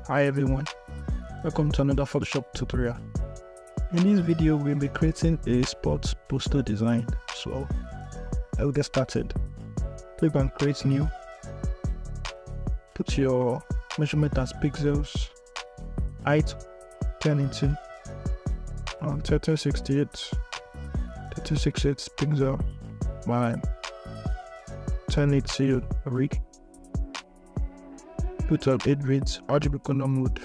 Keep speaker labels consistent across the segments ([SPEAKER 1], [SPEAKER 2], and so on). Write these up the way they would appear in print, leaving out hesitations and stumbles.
[SPEAKER 1] Hi everyone, welcome to another Photoshop tutorial. In this video we'll be creating a sports poster design, so I will get started. Click on create new, put your measurement as pixels, height 1080, 1368 pixel by 1080 rig. Put up 8 bits, RGB color mode,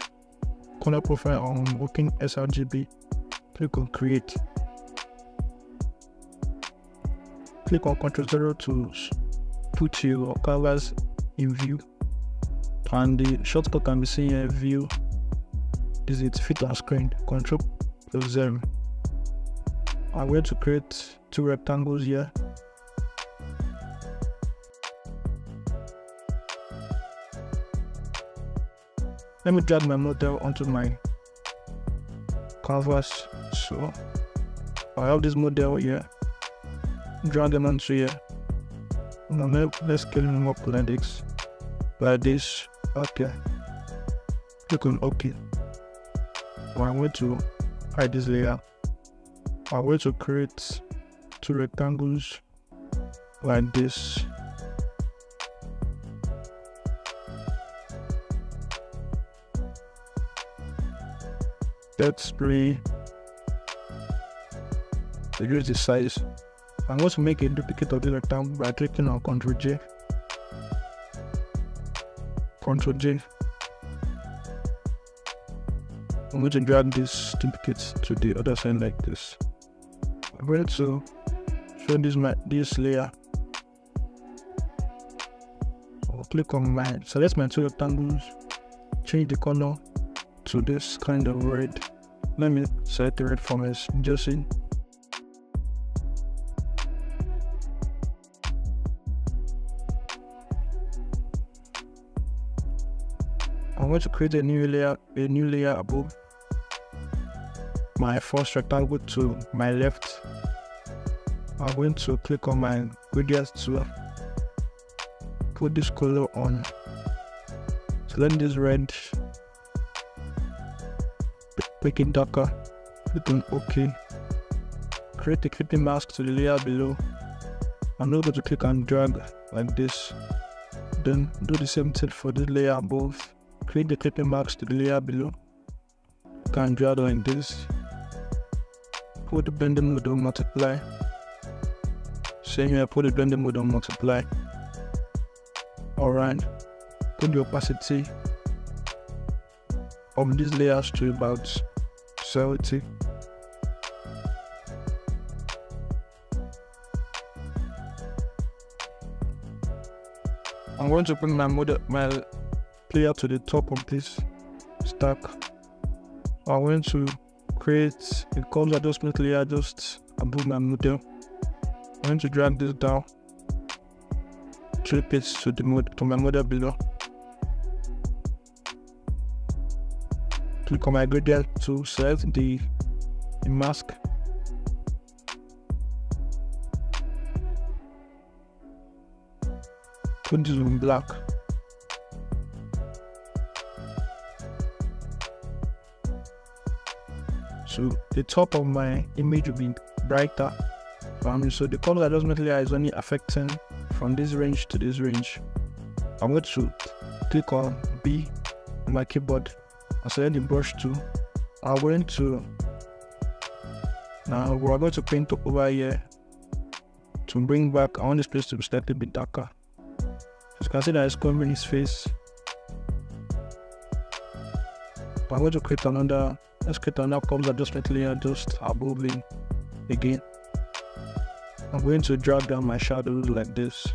[SPEAKER 1] color profile on working sRGB. Click on create. Click on Ctrl 0 to put your colors in view, and the shortcut can be seen here. View is it fit on screen. Ctrl plus 0. I'm going to create 2 rectangles here. Let me drag my model onto my canvas. So I have this model here, drag them onto here. Now let's scale them up like this. Okay. Click on OK. I'm going to hide this layer. I'm going to create 2 rectangles like this. Let's reduce the size. I'm going to make a duplicate of the rectangle by clicking on Ctrl J. Ctrl J. I'm going to drag this duplicate to the other side like this. I'm going to show this layer. I'll click on select my 2 rectangles, change the color to this kind of red. Let me select the red from as Justin. I'm going to create a new layer above my first rectangle to my left. I'm going to click on my gradient tool, put this color on, select this red, make it darker, click on OK, create a clipping mask to the layer below. I'm now going to click and drag like this, then do the same thing for this layer above, create the clipping mask to the layer below, can drag like this, put the blending mode on multiply, same here, put the blending mode on multiply. Alright, put the opacity of these layers to about 70. I'm going to bring my player to the top of this stack. I'm going to create a color adjustment layer just above my model. I'm going to drag this down, clip it to my model below. Click on my gradient to select the mask. Put this on black. So the top of my image will be brighter. So the color adjustment layer is only affecting from this range to this range. I'm going to click on B on my keyboard and select the brush tool. We're going to paint over here to bring back. I want this place to be slightly bit darker. As you can see that it's covering his face. But I'm going to create let's create another color adjustment layer just above it again. I'm going to drag down my shadows like this.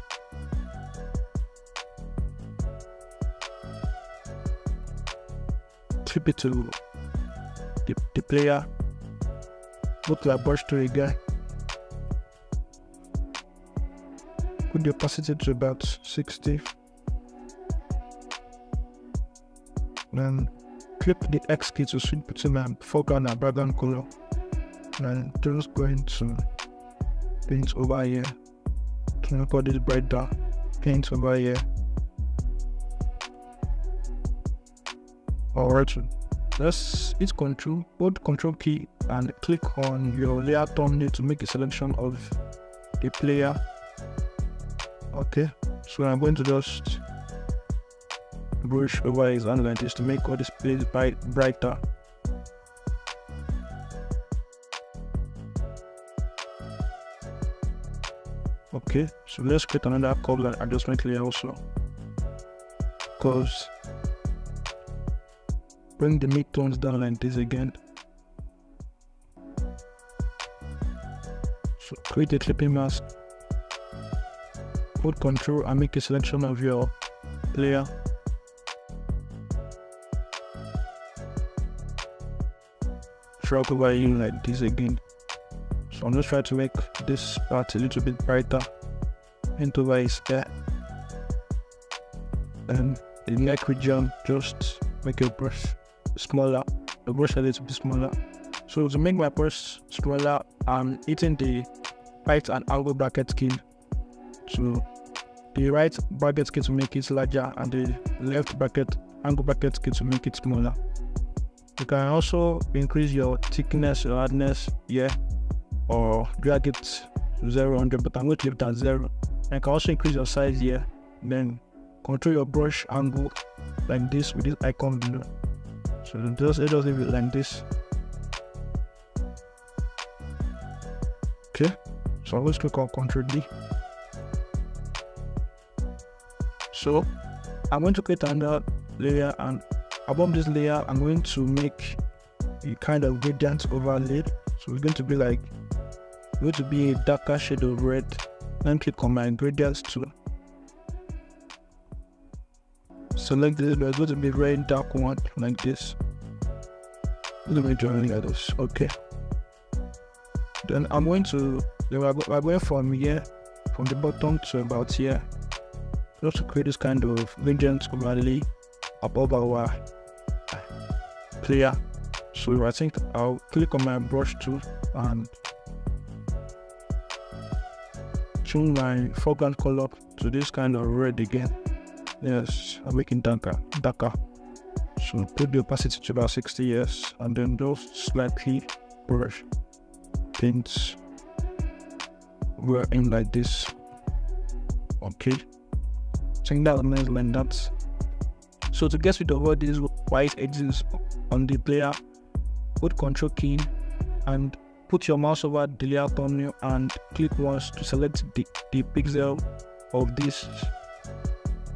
[SPEAKER 1] Clip it to the player, look like brush to a guy, put the opacity to about 60, then clip the X key to switch between my foreground and background color, and just going to paint over here, can I put this brighter, paint over here, Alright, let's hit Control, hold Control key and click on your layer thumbnail to make a selection of the player. Okay, so I'm going to just brush over his hand like this to make all this place brighter. Okay, so let's create another color adjustment layer also, because bring the midtones down like this again. So create a clipping mask, hold Control and make a selection of your layer. Drag over in like this again. So I'm just trying to make this part a little bit brighter into over his hair. And the neck region, just make your brush smaller, the brush a little bit smaller. So to make my brush smaller, I'm hitting the right and angle bracket key. So the right bracket key to make it larger and the left bracket angle bracket key to make it smaller. You can also increase your thickness or hardness here, or drag it to 0, but I'm going to leave it at 0. And you can also increase your size here, then control your brush angle like this with this icon below. So just leave it like this. Okay, so let's click on Ctrl D. So I'm going to create another layer, and above this layer I'm going to make a kind of gradient overlay. So it's going to be like a darker shade of red. Then click on my gradients tool, select this. There's going to be a very dark one like this. Let me join like this. Okay, then we're going from here, from the bottom to about here, just to create this kind of gradient overlay above our player. So I think I'll click on my brush tool and change my foreground color to this kind of red again. Yes, I'm making darker. So put the opacity to about 60, yes, and then just slightly brush paint we're in like this. Okay, think that nice like that. So to get rid of all these white edges on the player, put Control key and put your mouse over the layer thumbnail and click once to select the pixel of this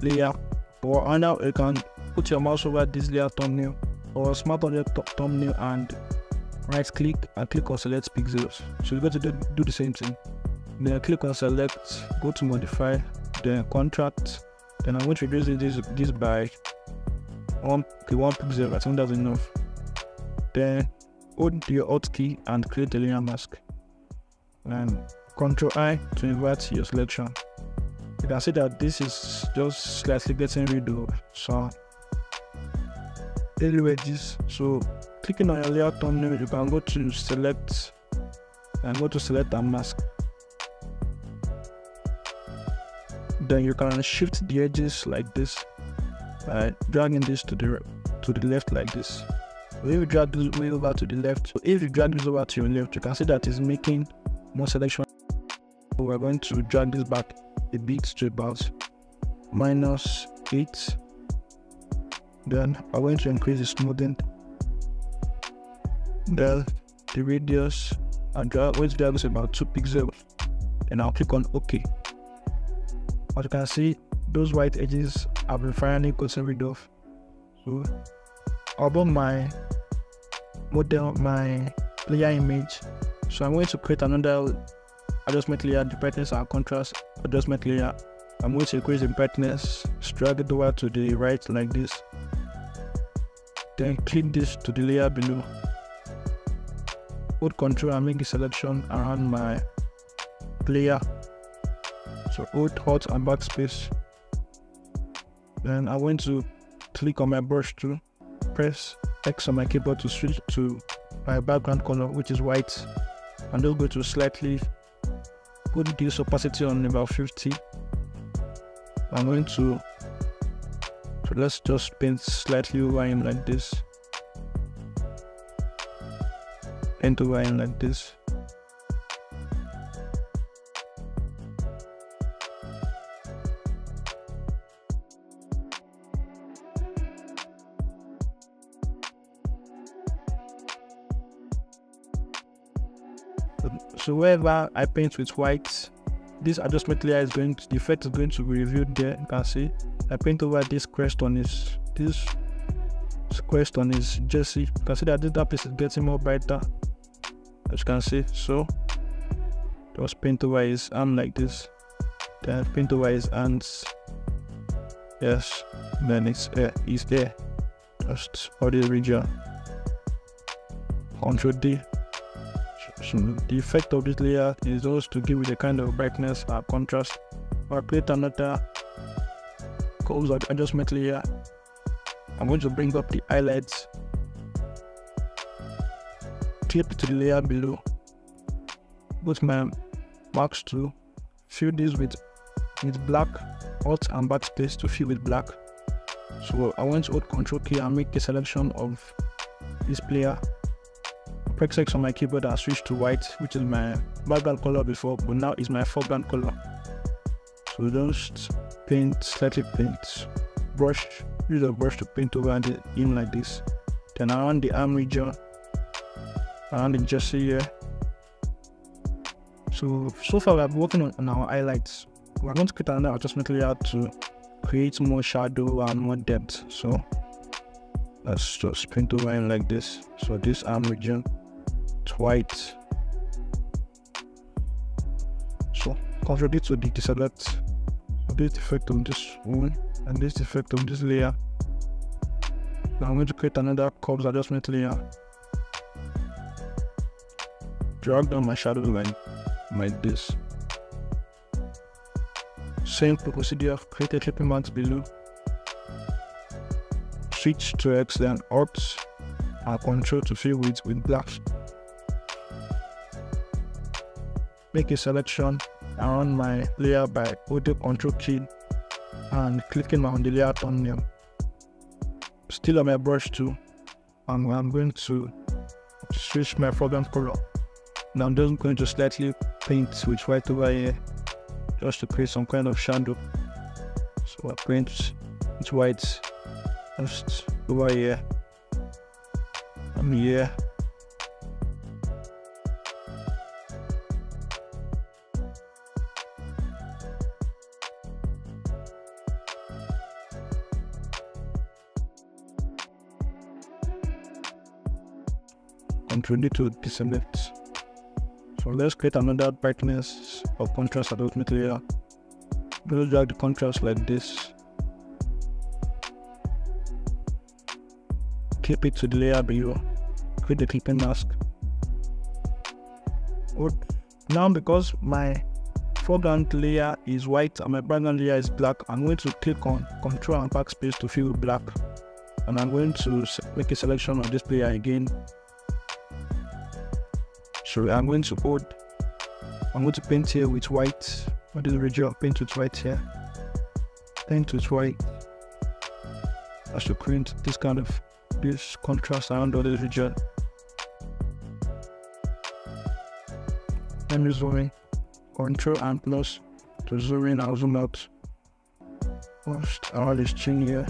[SPEAKER 1] layer. Or now you can put your mouse over this layer thumbnail or smart on your thumbnail and right click and click on select pixels. So you're going to do the same thing. Then click on select, go to modify, then contract. Then I'm going to reduce this by 1 pixel. I think that's enough. Then hold your Alt key and create a layer mask, and Ctrl I to invert your selection. You can see that this is just slightly getting rid of some edges. So clicking on your layer thumbnail, you can go to select and go to select and mask. Then you can shift the edges like this by dragging this to the left like this. So if you drag this way over to the left, so if you drag this over to your left, you can see that it's making more selection. So we're going to drag this back a bit to about -8. Then I'm going to increase the smoothing, then the radius, and I'm going to drag this about 2 pixels. And I'll click on OK. As you can see, those white edges have been finally gotten rid of. So above my model, my player image, so I'm going to create another adjustment layer, the brightness and contrast adjustment layer. I'm going to increase the brightness, drag it over to the right like this, then click this to the layer below, hold Control and make a selection around my player. So hold Alt and backspace. Then I'm going to click on my brush tool, press X on my keyboard to switch to my background color, which is white, and then go to slightly put this opacity on about 50. I'm going to So let's just paint slightly over him like this. Paint over him like this. So wherever I paint with white, this adjustment layer is going to, the effect is going to be revealed there. You can see I paint over this crest on his jersey. You can see that this place is getting more brighter, as you can see. So just paint over his arm like this, then paint over his hands. Yes, then it's there. Just all this region. Ctrl D. So the effect of this layer is also to give it a kind of brightness or contrast. I'll create another curves adjustment layer. I'm going to bring up the highlights, clip it to the layer below, go to my marks tool, fill this with black, alt and backspace to fill with black. So I want to hold Ctrl key and make a selection of this layer. Press X on my keyboard and switch to white, which is my background color before, but now is my foreground color. So just slightly paint, use a brush to paint over him like this. Then around the arm region, around the jersey here. So far we have been working on our highlights. We're going to create another adjustment layer to create more shadow and more depth. So let's just paint over him like this. So this arm region, white. So Ctrl D to deselect this effect of this one and this effect of this layer. Now I'm going to create another curves adjustment layer. Drag down my shadow line like this. Same procedure, create a clipping mask below. Switch to X, then Alt and Ctrl to fill with black. Make a selection around my layer by holding Ctrl key and clicking on the layer thumbnail. Still on my brush tool, and I'm going to switch my foreground color. Now I'm just going to slightly paint with white over here, just to create some kind of shadow. So I paint with white just over here and here. Ctrl D to deselect. So let's create another brightness of contrast adjustment layer. We'll drag the contrast like this. Clip it to the layer below. Create the clipping mask. Now because my foreground layer is white and my background layer is black, I'm going to click on Ctrl and backspace to fill black. And I'm going to make a selection of this layer again. So I'm going to paint here with white. What is the region? Paint with white here. Paint with white. As to create this contrast around all this region. Let me zoom in. Ctrl and plus to zoom in and zoom out. First, around this chin here.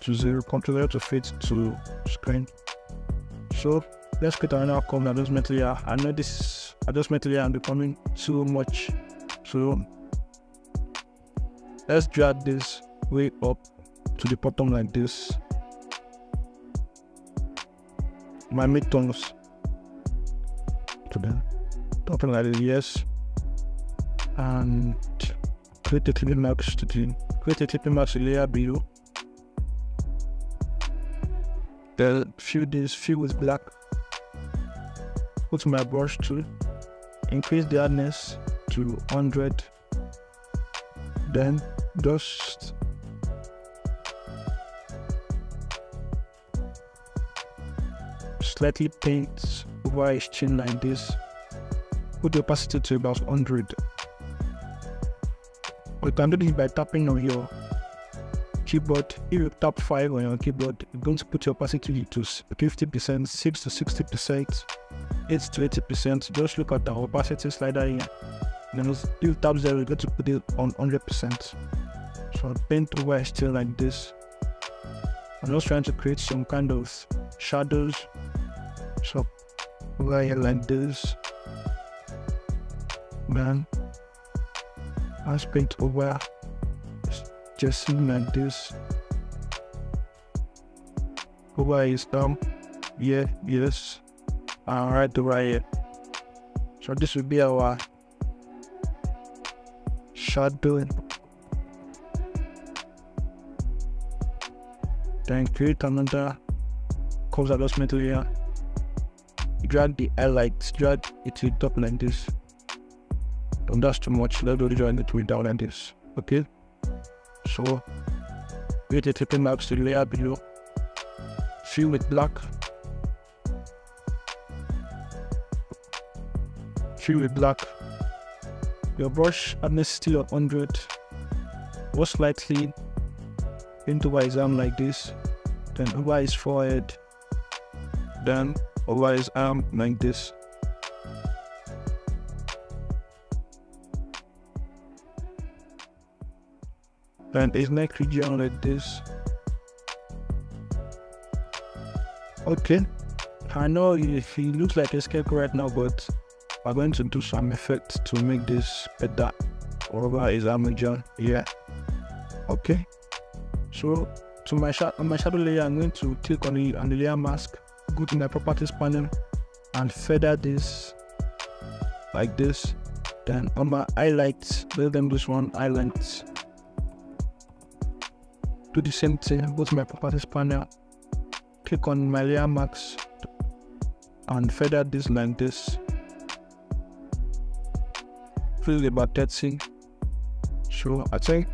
[SPEAKER 1] To 0, Ctrl to fit to screen. So let's create another curve adjustment layer. I know this adjustment layer is becoming too much, so let's drag this way up to the bottom like this. My midtones to the top like this, yes, and create a clipping mask layer below. Then fill with black. Go to my brush tool, increase the hardness to 100. Then just slightly paint over his chin like this. Put the opacity to about 100. You can do this by tapping on your keyboard. If you tap 5 on your keyboard, you're going to put your opacity to 50%, 6 to 60%, 8 to 80%. Just look at the opacity slider here. Then if you tap 0, you're going to put it on 100%. So I'll paint over his chin like this. I'm just trying to create some kind of shadows. So over here like this. Then let's paint over just like this. Over his thumb. Yeah, yes. And right over here. So this will be our shadow. Then create another curves adjustment layer. Drag the highlights, drag it to the top like this. Don't that's too much, let's do drag it way down like this. Okay? So create a triple maps to the layer below. Fill with black. Fill with black. Your brush hardness still at 100. Go slightly into his arm like this. Then over his forehead. Then over his arm like this. Then his neck region like this. Okay. I know he looks like a scarecrow right now, but we're going to do some effects to make this better over his arm region. Yeah. Okay. So on my shadow layer, I'm going to click on the layer mask, go to my properties panel and feather this like this. Then on my highlights, let them this one highlights. Do the same thing, go to my properties panel, click on my layer mask and feather this like this. Fill about 30. So I think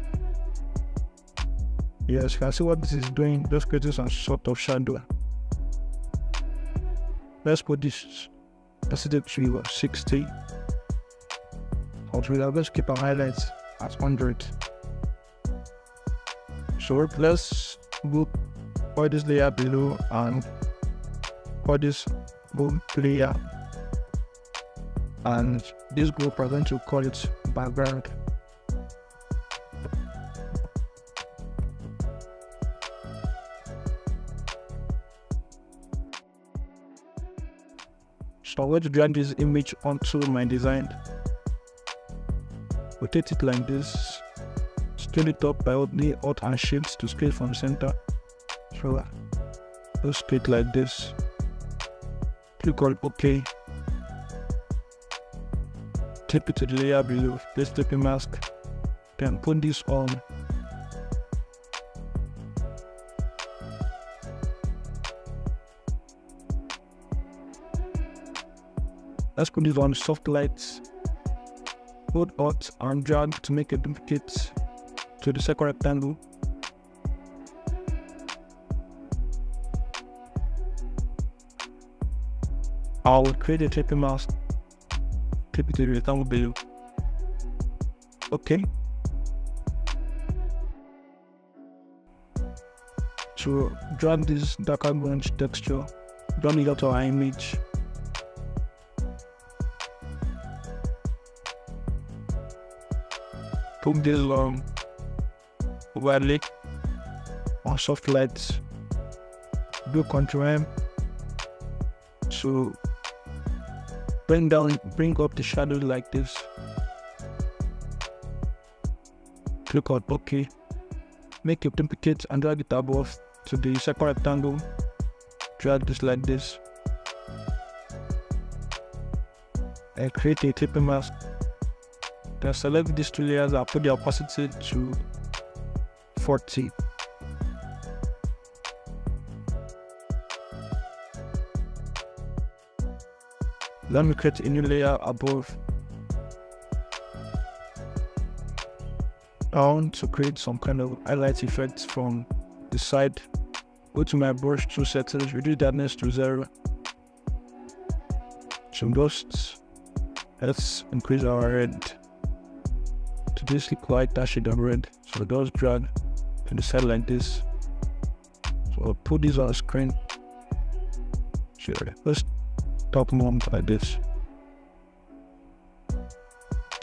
[SPEAKER 1] yes, you can see what this is doing, just creating some sort of shadow. Let's put this opacity to 60. Let's keep our highlights at 100. So let's go for this layer below and for this group layer. And this group we're going to call it background. So I'm going to drag this image onto my design. Rotate it like this. Scale it up by holding Alt and Shift to scale from center. So let's scale it like this. Click on OK. Clip it to the layer below. Let's clip a mask. Then put this on. Let's put this on soft lights. Hold Alt and drag to make a duplicate to the second rectangle. I will create a triple mask. Clip it to the rectangle below. Okay. So drag this darker branch texture, drag it out to our image. Put this overlay on soft lights. Do Ctrl M to bring up the shadow like this. Click on OK. Make a duplicate and drag it above to the second rectangle. Drag this like this. And create a triple mask. Then select these two layers and put the opacity to 40. Let me create a new layer above. I want to create some kind of highlight effect from the side. Go to my brush tool settings, reduce darkness to 0. So just let's increase our red to this light shade of red. So just drag to the side like this. So I'll put this on the screen. Sure. First top one like this.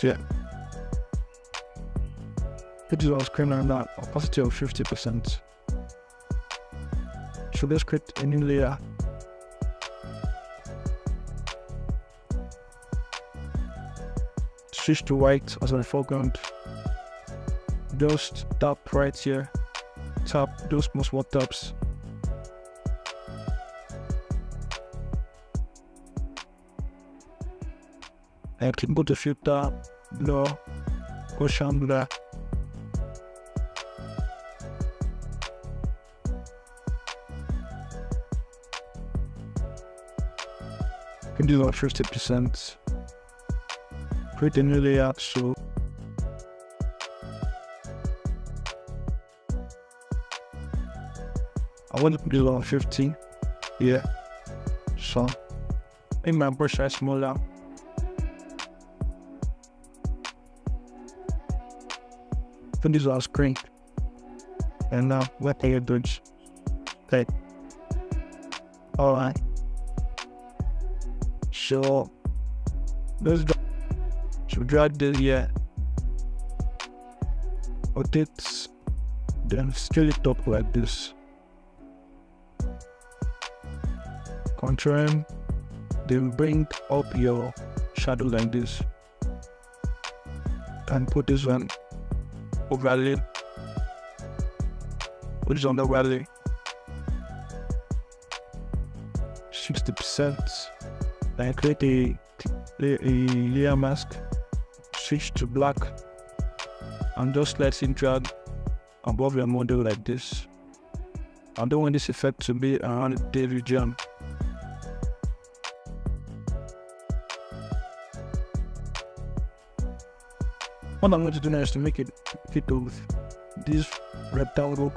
[SPEAKER 1] Yeah. Put this on the screen right now. Opacity of 50%. So let's create a new layer. Switch to white as my foreground. Just tap right here. Tap those small taps. And click go to filter, blur, gaussian blur. Can do about 50%. Create a new layer, so I want to put it on 50. Yeah. So make my brush size smaller. Put this on screen. And now what are you doing? Okay. Alright. So let's drag this here, rotate, then scale it up like this. Control M, then bring up your shadow like this, and put this one overlay. Put this on the overlay, 60%. Then create a layer mask, switch to black, and just let it drag above your model like this. I don't want this effect to be around the region. What I'm going to do now is to make it fit with this rectangle,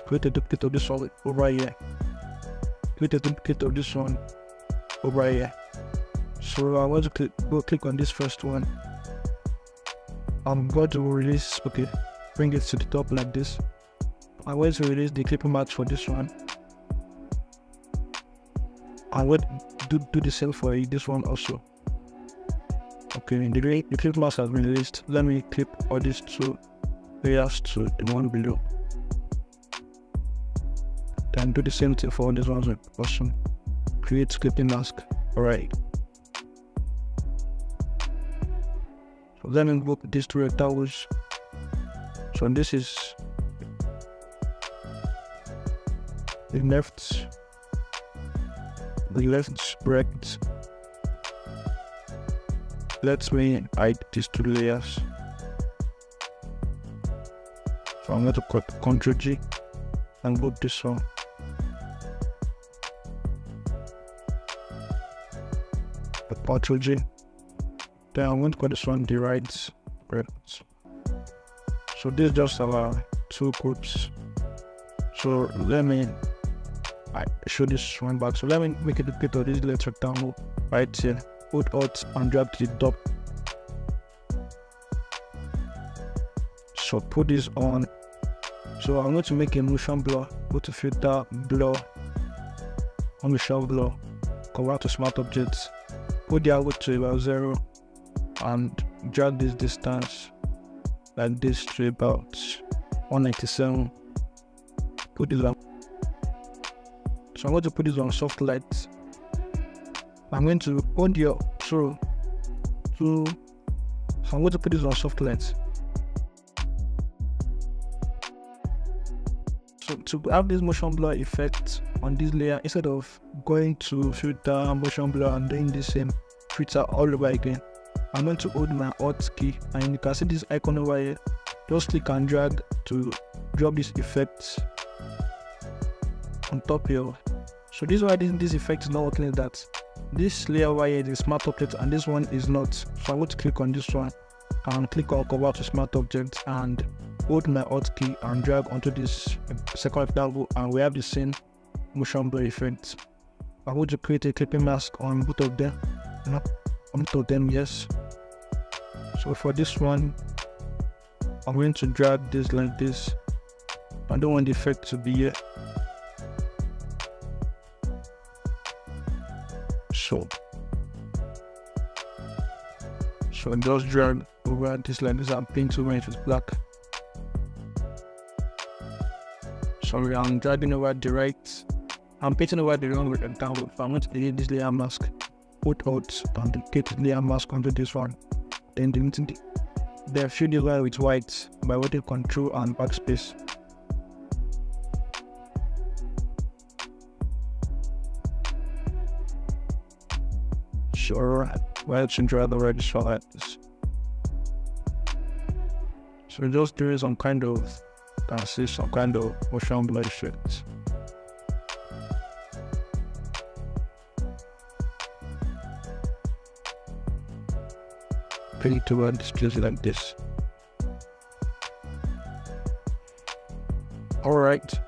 [SPEAKER 1] create a duplicate of this one over here, create a duplicate of this one over here. So I want to click on this first one. I'm going to release, okay, bring it to the top like this. I want to release the clipping mask for this one. I will do the same for this one also. Okay, the clip mask has been released. Let me clip all these two layers to the one below. Then do the same thing for this one also. Create clipping mask. Alright. So let me work these two rectangles. So this is the left bracket. Let me hide these two layers. So I'm going to cut Ctrl G and group this one. Ctrl G. Then I'm going to cut this one the right bracket. So this is just our two groups. So let me show this one back. So let me make a duplicate of this left rectangle right here. Put Alt and drag to the top. So put this on. So I'm going to make a motion blur. Go to filter, blur, motion blur, convert to smart objects. Put the angle to about 0 and drag this distance like this to about 197. Put this on. So I'm going to put this on soft light. I'm going to hold your so I'm going to put this on soft light. So to have this motion blur effect on this layer, instead of going to filter, motion blur and doing the same filter all over again, I'm going to hold my Alt key and you can see this icon over here. Just click and drag to drop this effect on top here. So this is why this effect is not working like that. This layer over here is smart object and this one is not. So I want to click on this one and click on cover to smart objects and hold my alt key and drag onto this second rectangle, and we have the same motion blur effect. I'm going to create a clipping mask on both of them. On both of them, yes. So for this one, I'm going to drag this like this. I don't want the effect to be here. So just drag over this like this and paint over it with black. Sorry, I'm dragging over the right. I'm painting over the wrong rectangle. If I want to delete this layer mask, put out and duplicate the layer mask onto this one. Then deleting the fill the layer with white by holding Control and backspace. Sure, well, to draw the register like this. So just doing some kind of, some kind of motion blur effect. Paint towards just like this. Alright,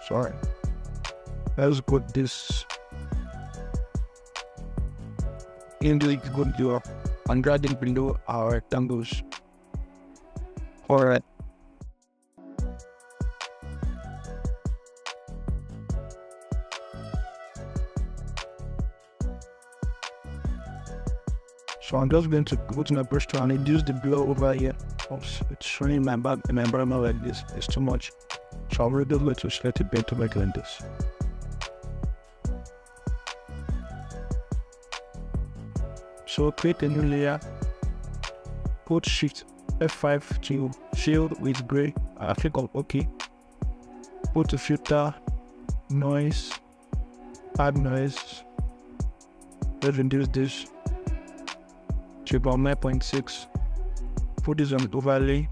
[SPEAKER 1] sorry. Let's put this in the good door and drag it below our rectangles. Alright. So I'm just going to go to my brush tool and reduce the blur over here. Oops, it's showing my back and my environment like this. It's too much. So I'll really go to select it better to make it like this. So create a new layer. Put Shift F5 to fill with gray. Click on OK. Put a filter, noise, add noise. Let's reduce this to about 9.6. Put this on overlay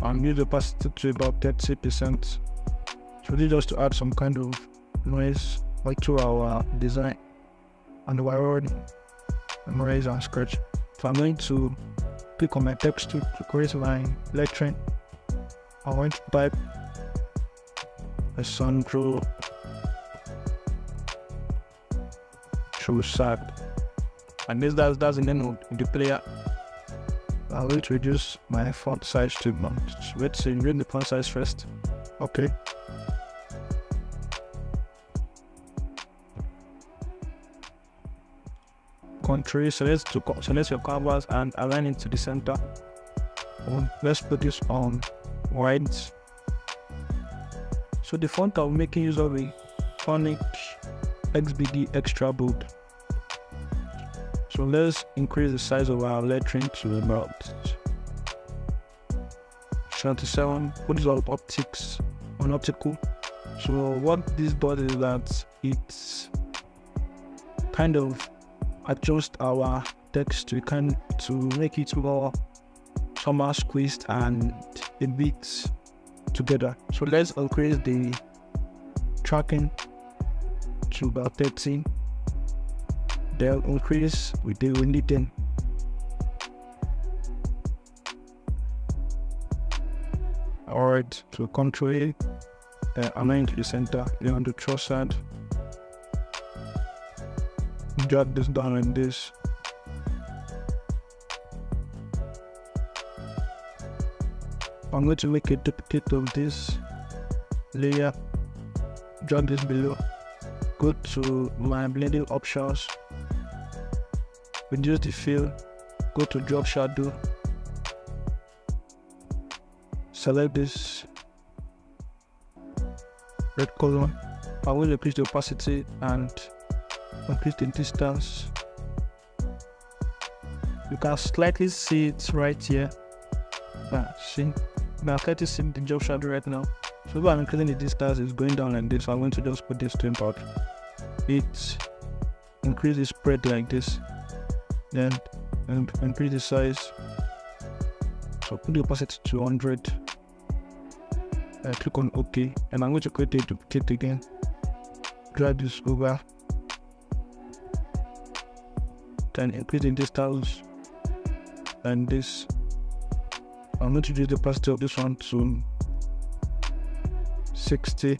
[SPEAKER 1] and use the opacity to about 30%. So this is just to add some kind of noise like to our design and we're already memorize and scratch. So I'm going to click on my text to create my lettering. I'm going to type a sun through sad. And that's the name of the player. I'm going to reduce my font size to amount. Let's say read the font size first. Okay. Control select your canvas and align it to the center. Let's put this on white. So the font I'm making use of a Phonic XBD extra bold. So let's increase the size of our lettering to about 77. Put this on optical. So what this does is that it's kind of adjust our text to make it more somehow squeezed and a bit together. So let's increase the tracking to about 13. Then increase with the winding. Alright, so Control A, align to the center, then on the truss side. Drag this down like this. I'm going to make a duplicate of this layer. Drag this below. Go to my blending options. Reduce the fill. Go to drop shadow. Select this red color. I will increase the opacity and increase the distance. You can slightly see it right here. See, now slightly see the drop shadow right now. So if I'm increasing the distance, it's going down like this. So I'm going to just put this to import. It increase the spread like this. Then increase the size. So put the opacity to 100. Click on OK, and I'm going to create a duplicate again. Drag this over. Then increase the distance and this. I'm going to reduce the opacity of this one to 60,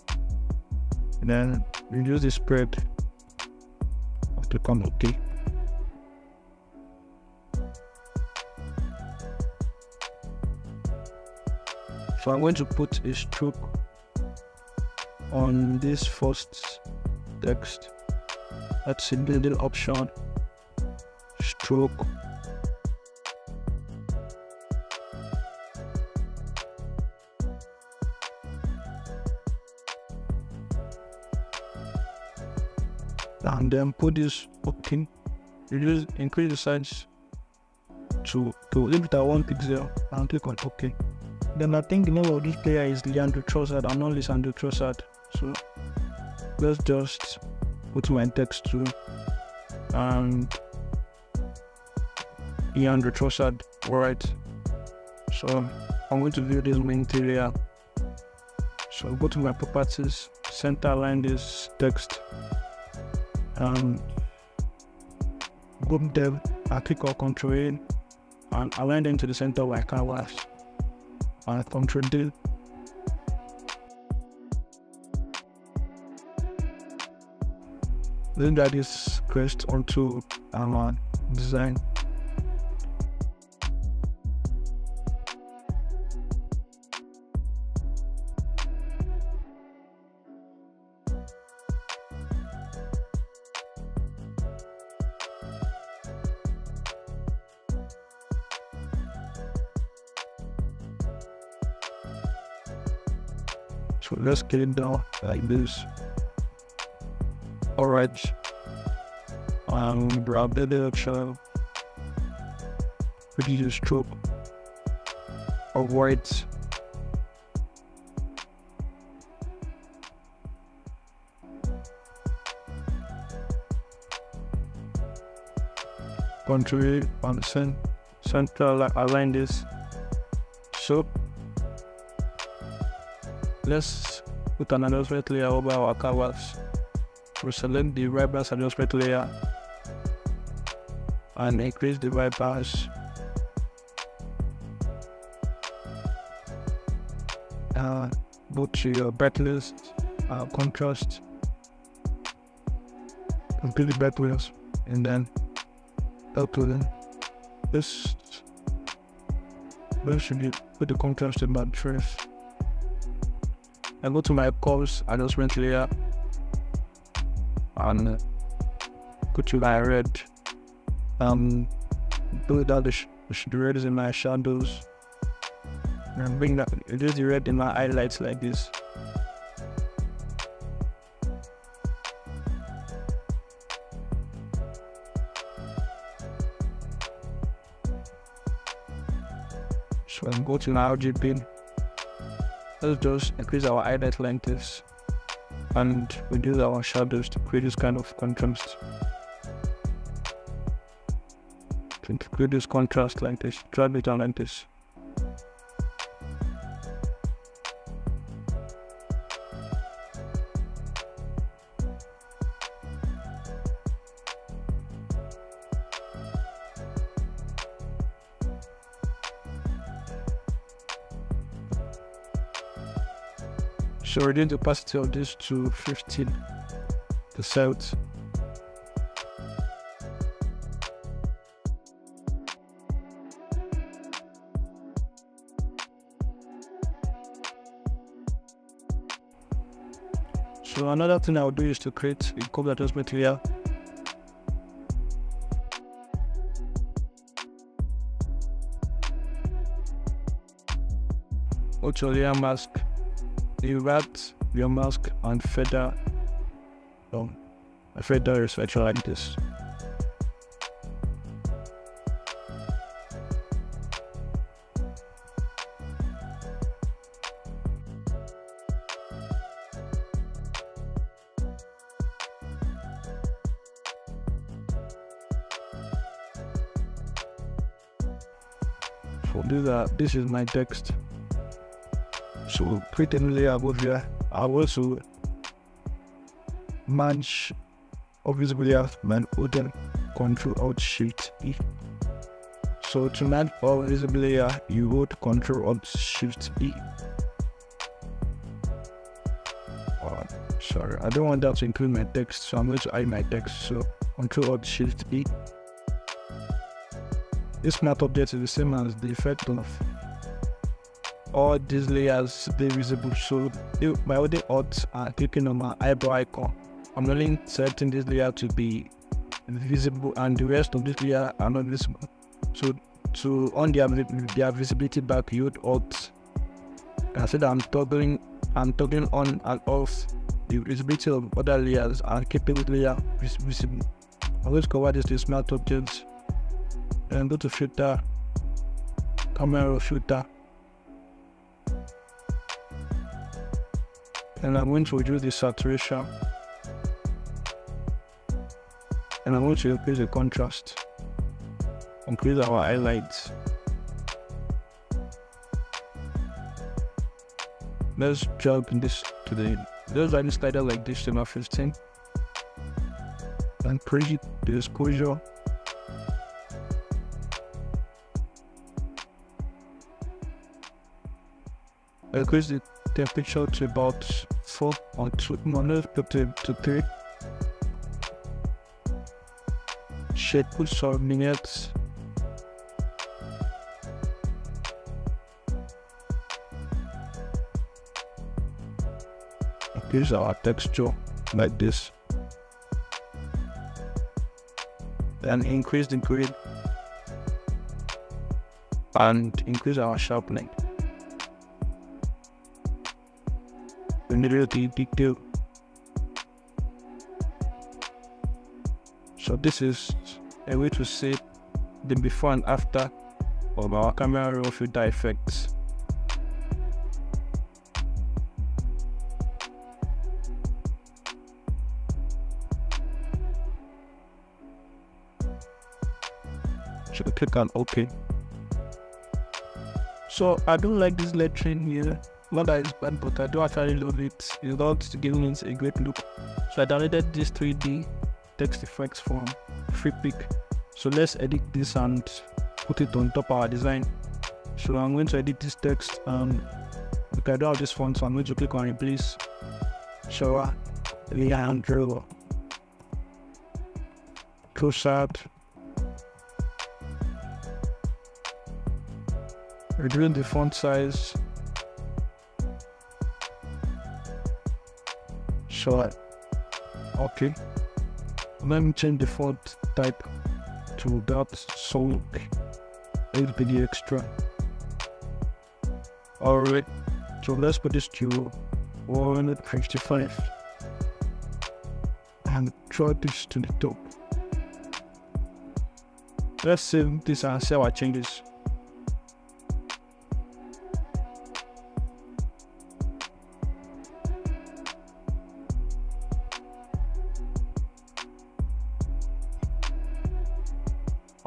[SPEAKER 1] and then reduce the spread. Click on OK. So I'm going to put a stroke on this first text. That's a little option, stroke. And then put this OK. Increase the size to leave it at 1 pixel and click on OK. Then I think the name of this player is Leandro Trossard and not Lisandro Trossard. So let's just put my text to and Leandro Trossard. Alright. So I'm going to view this main layer. So I'll go to my properties, center align this text, group them, I click on Ctrl A and align them to the center of my canvas. And Ctrl D. Then drag this crest onto our design. So let's get it down like this. Alright. Grab the direction. Reduce the stroke of white. Control A on the center, align this. So let's put an adjustment layer over our canvas. So select the right brush adjustment layer and increase the right brush. Go to your brightness, contrast, completely brightness, and then upload. This should be put the contrast in about 12. I go to my curves adjustment layer and go to my red. Build out the red is in my shadows and bring that, reduce the red in my highlights like this. So I go to my RGB. Let's just increase our highlight lengths and reduce our shadows to create this kind of contrast. To create this contrast like this, drag it down like this. So reduce the opacity of this to 15%. So another thing I will do is to create a curve adjustment layer. Go to layer mask. Invert your mask and feather. A feather is actually like this. So this is my text. So create a layer above here. I will also match obviously have my other Control Alt Shift E. So So to add all visible layer, you hold Ctrl-Alt-Shift-E. Sorry, I don't want that to include my text, so I'm going to hide my text. So Ctrl-Alt-Shift-E. This matte object is the same as the effect of all these layers be visible. So by holding Alt and clicking on my eyebrow icon, I'm only setting this layer to be visible and the rest of this layer are not visible. So to on their visibility back, you hold Alt. I said I'm toggling on and off the visibility of other layers and keeping the layer visible. I'm going to cover this matte object and go to filter, camera filter, and I'm going to reduce the saturation, and I'm going to increase the contrast, increase our highlights. Let's drag this to the line slider like this to 15 and increase the exposure. Increase the temperature to about 4 or 2 to 3. Shade put some minutes. Increase our texture like this. Then increase the grid and increase our sharpening. We need the detail. So this is a way to see the before and after of our camera raw filter effects. So click on OK. So I don't like this lettering here. Not that it's bad, but I do actually love it. It's not giving it a great look. So I downloaded this 3D text effects from FreePic. So let's edit this and put it on top of our design. So I'm going to edit this text and okay, I don't have this font, so I'm going to click on replace. So layer and draw. Close out. Reduce the font size. So okay, let me change the font type to that, so it'll be the extra. Alright, so let's put this to 155 and draw this to the top. Let's save this and see our changes.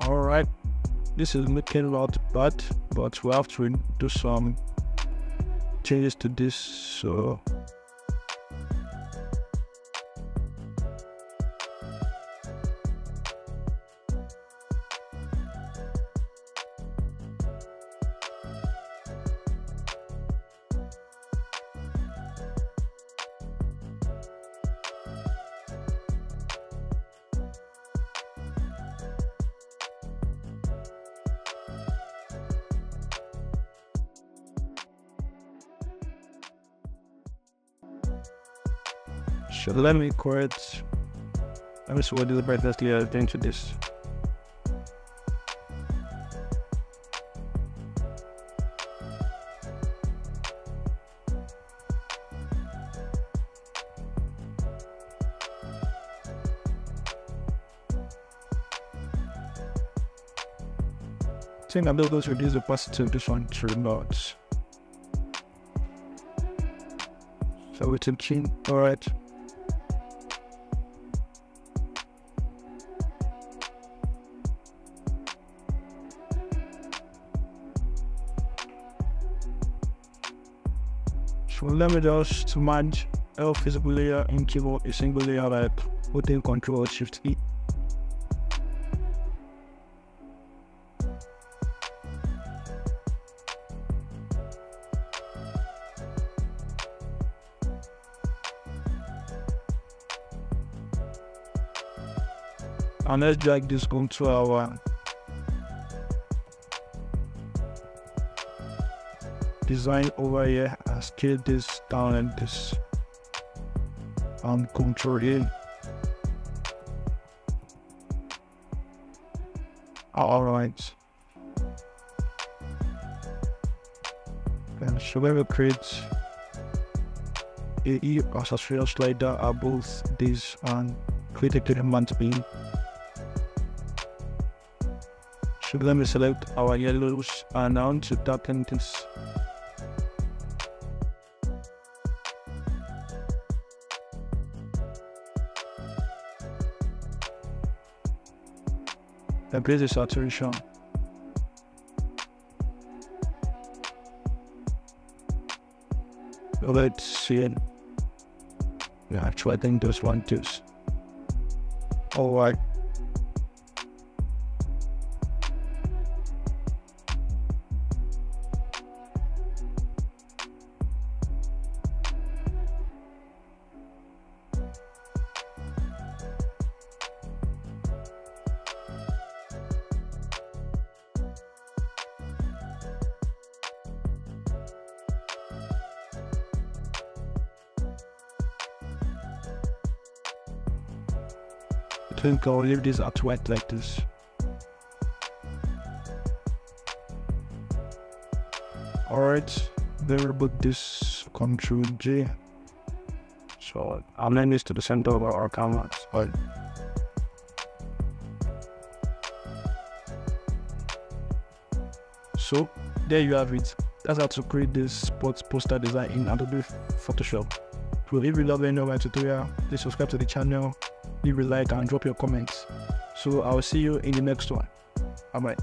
[SPEAKER 1] Alright, this is looking a lot bad, but we have to do some changes to this. So let me correct. Let me see what is the brightness layer into this. I think I'm going to reduce the opacity of this one to about. So it's a clean. Alright. So let me just merge all visible layer into a single layer, like holding Ctrl-Shift-E. And let's drag this onto our design over here and scale this down like this. And Control A. Alright. Then so we will create a E as a slider above this and create a element beam. So let me select our yellows and now to darken this. And place the saturation. Let's see it. Yeah, actually I think those one too. Alright. I think I'll leave this at white like this. Alright, then we'll put this Control J. So I'll align this to the center of our canvas. Alright. So there you have it. That's how to create this sports poster design in Adobe Photoshop. So if you love any of my tutorial, please subscribe to the channel, leave a like and drop your comments. So I'll see you in the next one. Bye bye.